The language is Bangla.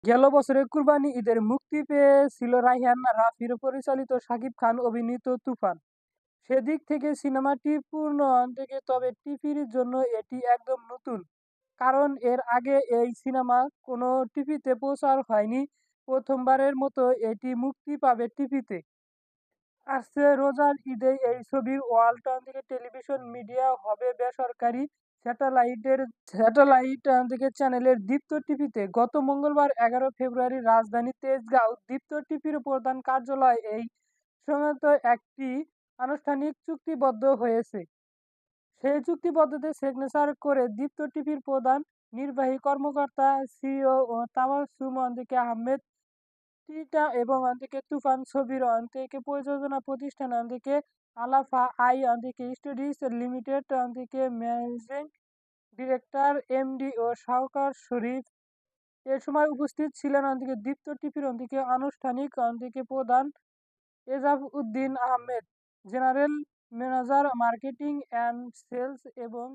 গেল বছরের কুরবানি ঈদের মুক্তি পেয়েছিল রায়হান রাফির পরিচালিত শাকিব খান অভিনীত তুফান। সেদিক থেকে সিনেমাটি পূর্ণ থেকে, তবে টিভির জন্য এটি একদম নতুন। কারণ এর আগে এই সিনেমা কোনো টিভিতে প্রচার হয়নি। প্রথমবারের মতো এটি মুক্তি পাবে টিভিতে। আসছে রোজার ঈদে এই ছবির ওয়ার্ল্ড থেকে টেলিভিশন মিডিয়া হবে বেসরকারি স্যাটেলাইট থেকে চ্যানেলের দীপ্ত টিভিতে। গত মঙ্গলবার 11 ফেব্রুয়ারি রাজধানী তেজগাঁও দীপ্ত টিভির প্রধান কার্যালয় এই সংক্রান্ত একটি আনুষ্ঠানিক চুক্তিবদ্ধ হয়েছে। সেই চুক্তিবদ্ধতে সিগনেচার করে দীপ্ত টিভির প্রধান নির্বাহী কর্মকর্তা সিইও তাবাসসুম আহমেদ টিটা এবং তুফান ছবির প্রযোজনা প্রতিষ্ঠান alpha I studios limited managing director MD ও শাওকার শরীফ। এ সময় উপস্থিত ছিলেন দীপ্ত টিভির আনুষ্ঠানিক প্রধান Ejaj Uddin Ahmed, general manager marketing and sales এবং